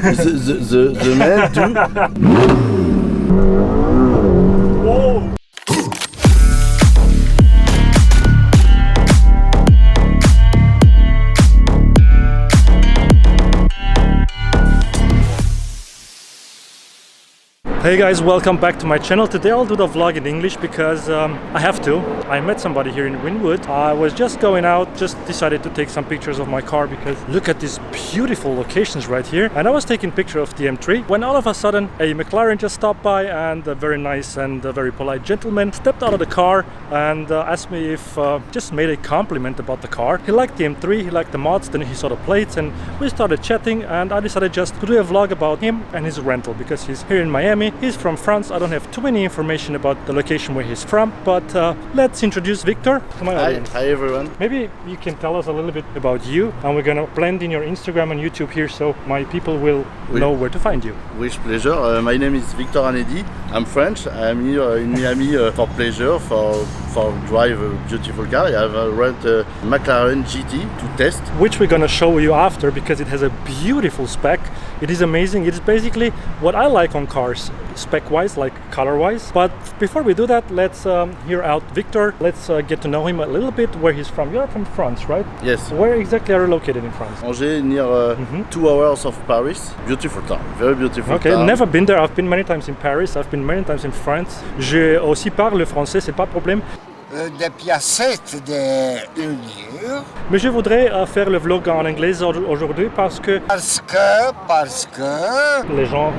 the men do. Whoa! Hey guys, welcome back to my channel. Today I'll do the vlog in English because I have to. I met somebody here in Wynwood. I was just going out, just decided to take some pictures of my car because look at these beautiful locations right here. And I was taking picture of the M3 when all of a sudden a Mclaren just stopped by, and a very nice and very polite gentleman stepped out of the car and asked me if just made a compliment about the car. He liked the M3, he liked the mods, then he saw the plates and we started chatting, and I decided just to do a vlog about him and his rental because he's here in Miami. He's from France. I don't have too many information about the location where he's from, but let's introduce Victor to my audience. Hi everyone. Maybe you can tell us a little bit about you, and we're gonna blend in your Instagram and YouTube here so my people will know where to find you. With pleasure. My name is Victor Anedi. I'm French. I'm here in Miami for pleasure, for drive a beautiful car. I have rent a McLaren GT to test, which we're gonna show you after because it has a beautiful spec. It is amazing. It is basically what I like on cars, spec-wise, like color-wise. But before we do that, let's hear out Victor. Let's get to know him a little bit. Where he's from. You're from France, right? Yes. Where exactly are you located in France? Angers, near 2 hours of Paris. Beautiful town, very beautiful Okay, town. never been there. I've been many times in Paris. I've been many times in France. Je aussi parle le français, c'est pas de problème. Des piacettes de l'Union. Mais je voudrais faire le vlog en anglais aujourd'hui parce que les gens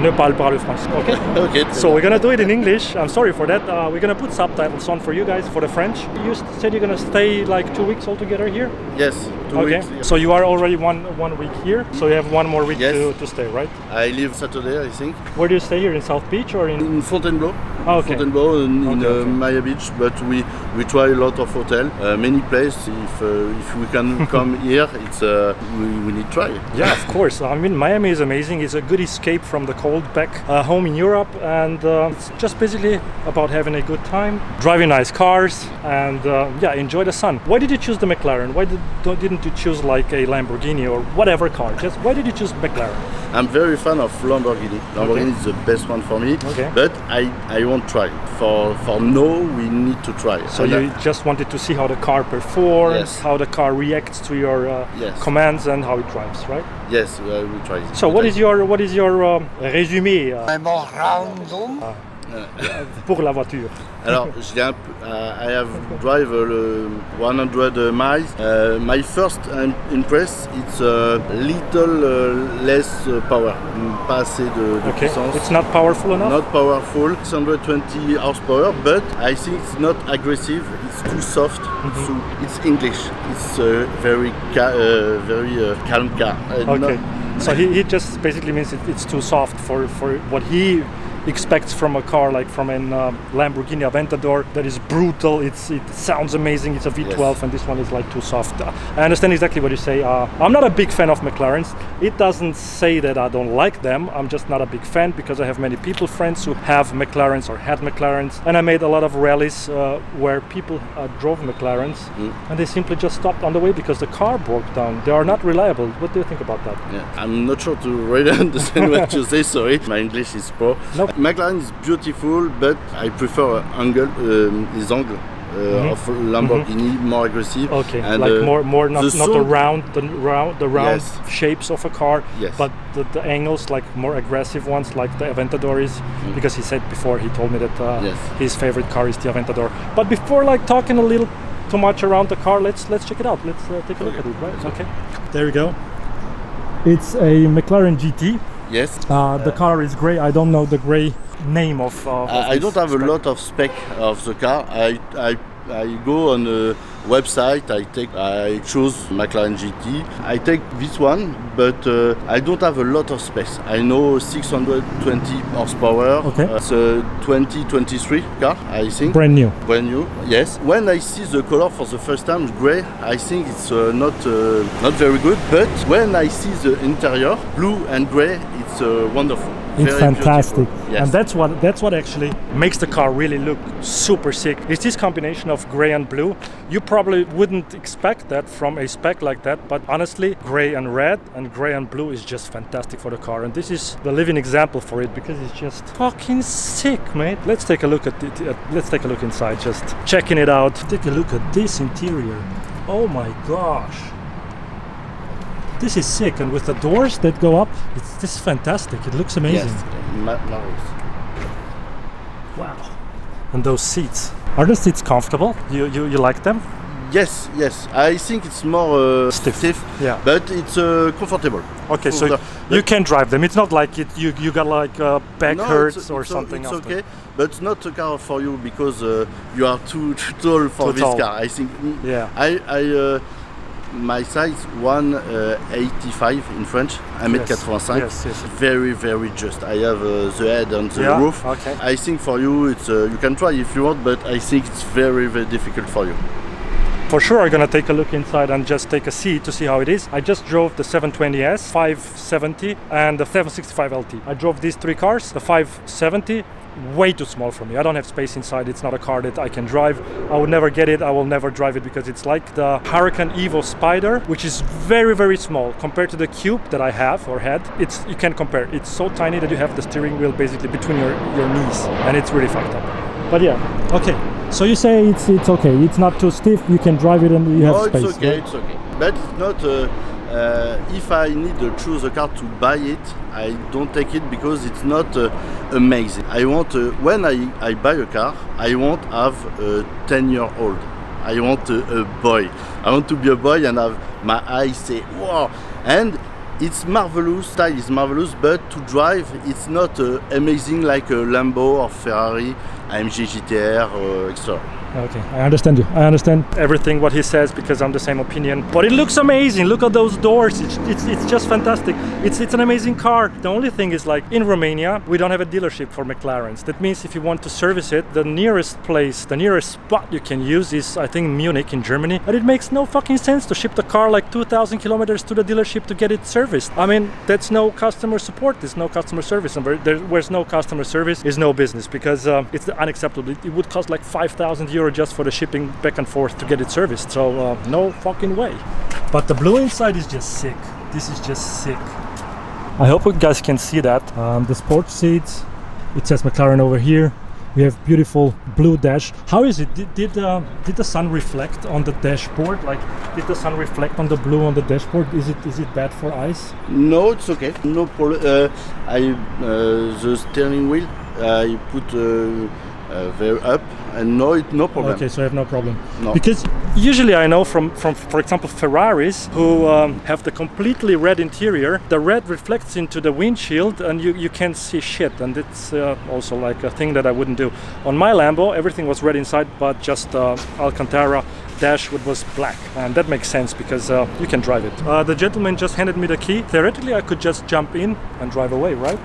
ne parlent pas le français. Okay? Okay. So we're gonna do it in English. I'm sorry for that. We're gonna put subtitles on for you guys for the French. You said you're gonna stay like 2 weeks altogether here? Yes, 2 okay. weeks. So you are already one week here. So you have one more week Yes. to stay, right? I leave Saturday, I think. Where do you stay here? In South Beach or in? In Fontainebleau. Oh, okay. Fontainebleau in Okay. Maya Beach, but we try a lot of hotel, many places. If we can come here, it's we need to try. Yeah, of course. I mean, Miami is amazing. It's a good escape from the cold back home in Europe, and it's just basically about having a good time, driving nice cars, and yeah, enjoy the sun. Why did you choose the McLaren? Why didn't you choose like a Lamborghini or whatever car? Just why did you choose McLaren? I'm very fan of Lamborghini. Lamborghini is the best one for me. Okay. But I won't try. For no, we need to try. So you just wanted to see how the car performs, Yes. how the car reacts to your Yes. commands, and how it drives, right? Yes, we try. So what is your résumé Memorandum. pour la voiture? Alors, I have drive 100 miles. My first impress, it's a little less power, pas assez de Okay, puissance. it's not powerful enough. Not powerful, 620 horsepower, but I think it's not aggressive. It's too soft. It's English. It's very calm car. Okay, so he just basically means it's too soft for what he expects from a car, like from a Lamborghini Aventador that is brutal. It sounds amazing. It's a V12, yes. And this one is like too soft. I understand exactly what you say. I'm not a big fan of McLarens. It doesn't say that I don't like them. I'm just not a big fan because I have many friends who have McLarens or had McLarens, and I made a lot of rallies where people drove McLarens and they simply just stopped on the way because the car broke down. They are not reliable. What do you think about that? Yeah, I'm not sure to really understand what you say. Sorry, my English is poor. Nope. McLaren is beautiful, but I prefer angle of Lamborghini, more aggressive. Okay, and like more not the round Yes. shapes of a car, Yes. but the angles, like more aggressive ones, like the Aventador is. Because he said before, he told me that Yes. his favorite car is the Aventador. But before like talking a little too much around the car, let's check it out. Let's take a look at it. Right? Okay. There we go. It's a McLaren GT. Yes. The color is grey. I don't know the grey name of I don't have a lot of spec of the car. I go on a website. I choose McLaren GT. I take this one, but I don't have a lot of specs. I know 620 horsepower. Okay. It's a 2023 car, I think. brand new. Brand new, yes. When I see the color for the first time, grey, I think it's not very good. But when I see the interior, blue and grey, it's wonderful. It's Very fantastic, beautiful. Yes. and that's what actually makes the car really look super sick. It's this combination of gray and blue. You probably wouldn't expect that from a spec like that, but honestly, gray and red and gray and blue is just fantastic for the car, and this is the living example for it because it's just fucking sick, mate. Let's take a look at it. Let's take a look inside, just checking it out. Take a look at this interior. Oh my gosh. This is sick, and with the doors that go up, this is fantastic. It looks amazing. Yes, marvelous. Wow. And those seats. Are the seats comfortable? You like them? Yes, yes. I think it's more stiff, Yeah. but it's comfortable. Okay, so you can drive them. It's not like you got like back hurts or something. It's okay, but it's not a car for you because you are too tall for this car. I think. Yeah. My size 185 in French. 1m85. Yes. Very, very just. I have the head and the roof. Okay. I think for you, it's you can try if you want, but I think it's very, very difficult for you. For sure, I'm gonna take a look inside and just take a seat to see how it is. I just drove the 720S, 570, and the 765 LT. I drove these three cars. The 570. Way too small for me. I don't have space inside. It's not a car that I can drive. I would never get it. I will never drive it because it's like the Huracan Evo Spider, which is very, very small compared to the Cube that I have or had. You can't compare. It's so tiny that you have the steering wheel basically between your knees, and it's really fucked up. But yeah, okay. So you say it's okay. It's not too stiff. You can drive it and you have space. It's okay. It's okay. But it's not. If I need to choose a car to buy it, I don't take it because it's not amazing. I want when I buy a car, I won't have a 10-year-old. I want a boy. I want to be a boy and have my eyes say wow. And it's marvelous. Style is marvelous, but to drive, it's not amazing like a Lambo or Ferrari, AMG GTR, etc. Okay, I understand you. I understand everything what he says because I'm the same opinion. But it looks amazing. Look at those doors. It's just fantastic. It's an amazing car. The only thing is, like, in Romania, we don't have a dealership for McLarens. That means if you want to service it, the nearest place, the nearest spot you can use is, I think, Munich in Germany. But it makes no fucking sense to ship the car like 2,000 kilometers to the dealership to get it serviced. I mean, that's no customer support. There's no customer service. And where's no customer service is no business because it's unacceptable. It would cost like 5,000 euros just for the shipping back and forth to get it serviced, so no fucking way. But the blue inside is just sick. This is just sick. I hope you guys can see that. The sports seats, it says McLaren over here. We have beautiful blue dash. How is it? Did the sun reflect on the dashboard? Like, did the sun reflect on the blue on the dashboard? Is it bad for eyes? No, it's okay. No problem. The steering wheel I put very up, and no problem. Okay, so I have no problem. No. Because usually I know from for example Ferraris who have the completely red interior, the red reflects into the windshield and you can't see shit, and it's also like a thing that I wouldn't do. On my Lambo everything was red inside, but just Alcantara dashwood was black, and that makes sense because you can drive it. The gentleman just handed me the key. Theoretically I could just jump in and drive away, right?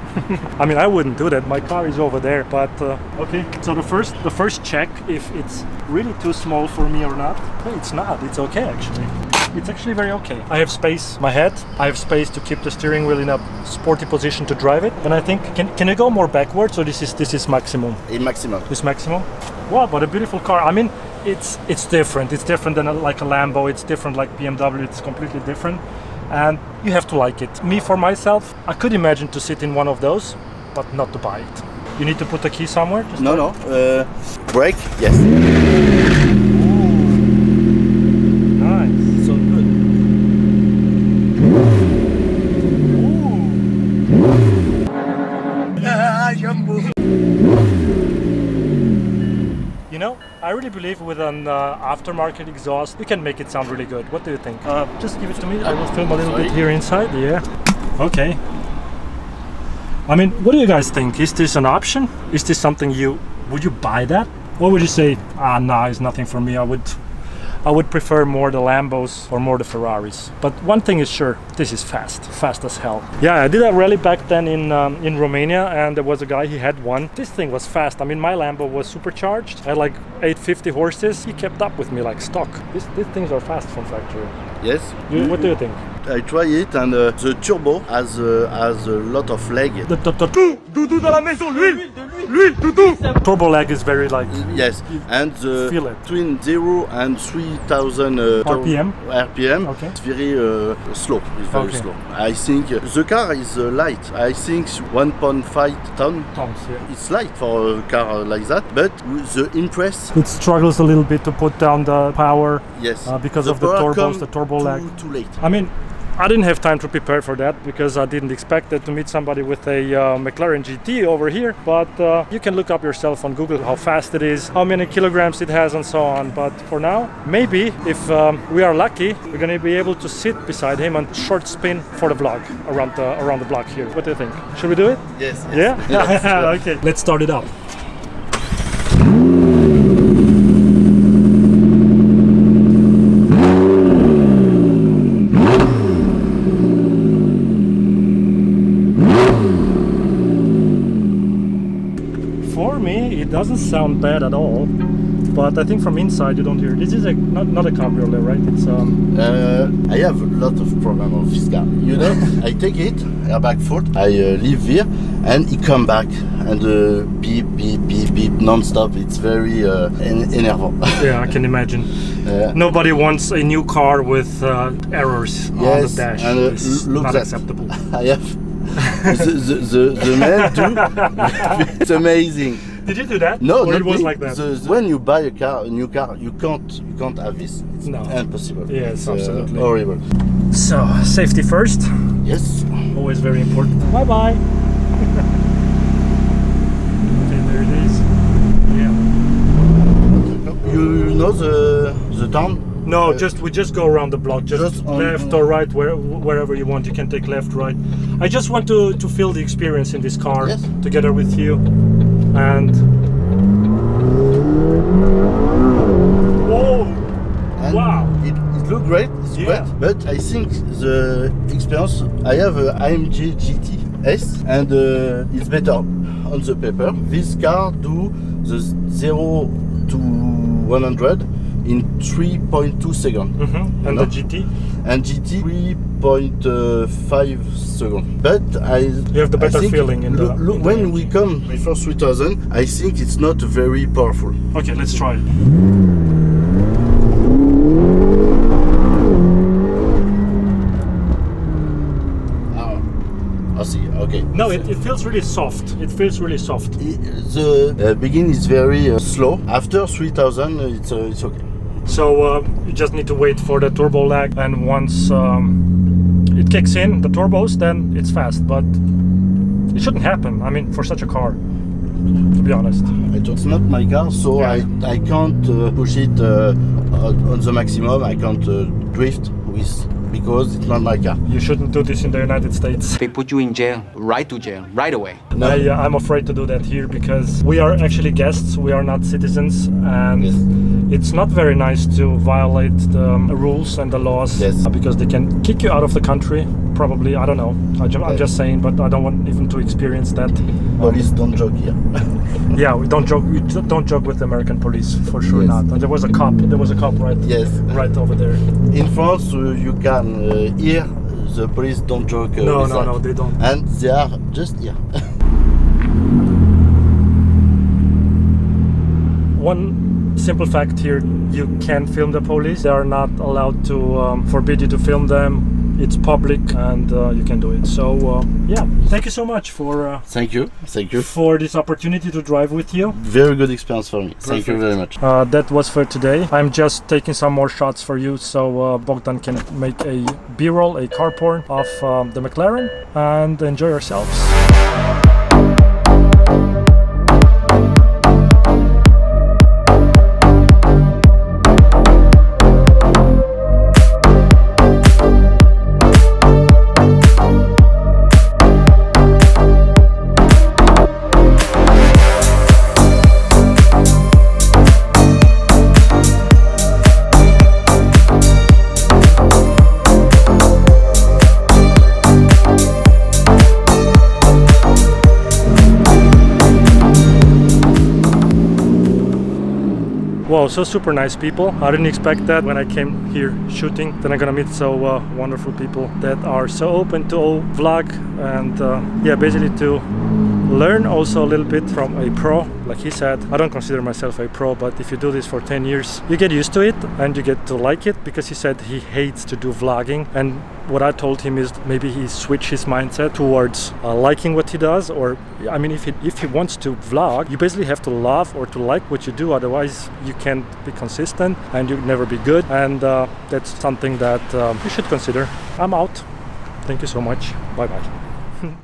I mean, I wouldn't do that. My car is over there, but okay. So the first check if it's really too small for me or not. Hey, it's not. It's okay actually. It's actually very okay. I have space, my head. I have space to keep the steering wheel in a sporty position to drive it. And I think can I go more backwards, or this is maximum? In maximum. This maximum. Wow, but a beautiful car. I mean, it's different. It's different than like a Lambo. It's different like BMW. It's completely different, and you have to like it. Me, for myself, I could imagine to sit in one of those, but not to buy it. You need to put the key somewhere? No. Brake, yes. Nice. So good. You know, I really believe with an aftermarket exhaust, we can make it sound really good. What do you think? Just give it to me. I will film a little bit here inside. Yeah. Okay. I mean, what do you guys think? Is this an option? Is this something would you buy that? Or would you say, nah, it's nothing for me. I would prefer more the Lambos or more the Ferraris. But one thing is sure, this is fast as hell. Yeah, I did a rally back then in Romania, and there was a guy, he had one. This thing was fast. I mean, my Lambo was supercharged. I had like 850 horses. He kept up with me like stock. These things are fast from factory. Yes. What do you think? I try it, and the turbo has a lot of leg. Doudou dans la maison, l'huile. Turbo lag is very like Yes, and feel it. between 0 and 3000 RPM? RPM, Okay. it's very slow. It's very Okay. slow. I think the car is light. I think 1.5 ton. Tons, yeah. It's light for a car like that, but with the impress, It struggles a little bit to put down the power yes, because of the power turbos, come the turbo lag. too late. I mean, I didn't have time to prepare for that because I didn't expect to meet somebody with a McLaren GT over here. But you can look up yourself on Google how fast it is, how many kilograms it has, and so on. But for now, maybe if we are lucky, we're going to be able to sit beside him and short spin for the vlog around the block here. What do you think? Should we do it? Yes. Yeah. Yes. Okay. Let's start it up. For me, it doesn't sound bad at all, but I think from inside you don't hear. This is not a cabriolet, right? It's I have a lot of problem of this car. You know, I take it, airbag fault, I leave here, and it come back, and beep, beep, beep, beep, non-stop. It's very enervant. yeah, I can imagine. Nobody wants a new car with errors on the dash. And It's look not that. acceptable. I have the man do. It's amazing. Did you do that? No, or not it was me. like that. When you buy a new car, you can't have this. It's No. impossible. Yes, It's, absolutely. horrible. So, safety first. Yes. Always very important. Bye bye. Okay, there it is. Yeah. You know the town? No, we just go around the block, just on- left or right, wherever you want. You can take left, right. I just want to feel the experience in this car Yes. together with you. And whoa! And Wow. It looks great, it's Yeah. great, but I think the experience, I have a AMG GT S, and it's better on the paper. This car do the 0 to 100 in 3.2 seconds. And know? the GT, And GT 3.5 seconds. But you have the better I think feeling in the. in the when engine. we come before 3000, I think it's not very powerful. Okay, let's try it. I see. Okay. No, it feels really soft. It feels really soft. The beginning is very slow. After 3000, it's okay. So you just need to wait for the turbo lag, and once it kicks in, the turbos, then it's fast. But it shouldn't happen. I mean, for such a car, to be honest. It's not my car, so Yeah. I can't push it on the maximum. I can't drift with because it's not my car. You shouldn't do this in the United States. They put you in jail, right to jail, right away. No. I'm afraid to do that here because we are actually guests. We are not citizens, and Yes. it's not very nice to violate the rules and the laws. Yes. Because they can kick you out of the country. Probably, I don't know. I'm just saying, but I don't want even to experience that. Police don't joke here. Yeah, we don't joke. We don't joke with the American police, for sure Yes. not. And there was a cop. There was a cop Yes. right over there. In France, you can hear the police don't joke. No, with no, that. no, they don't. And they are just here. One simple fact here: you can film the police. They are not allowed to forbid you to film them. It's public, and you can do it. So yeah, thank you so much for Thank you. Thank you. for this opportunity to drive with you. Very good experience for me. Thank you very much. That was for today. I'm just taking some more shots for you, so Bogdan can make a B-roll, a car porn of the McLaren, and enjoy yourselves. Wow, so super nice people. I didn't expect that when I came here shooting. Then I'm gonna meet so wonderful people that are so open to vlog and yeah, basically to learn also a little bit from a pro. Like he said, I don't consider myself a pro, but if you do this for 10 years, you get used to it and you get to like it, because he said he hates to do vlogging. And what I told him is maybe he switch his mindset towards liking what he does. Or I mean, if he wants to vlog, you basically have to love or to like what you do, otherwise you can't be consistent and you'll never be good. And that's something that you should consider. I'm out. Thank you so much. Bye bye.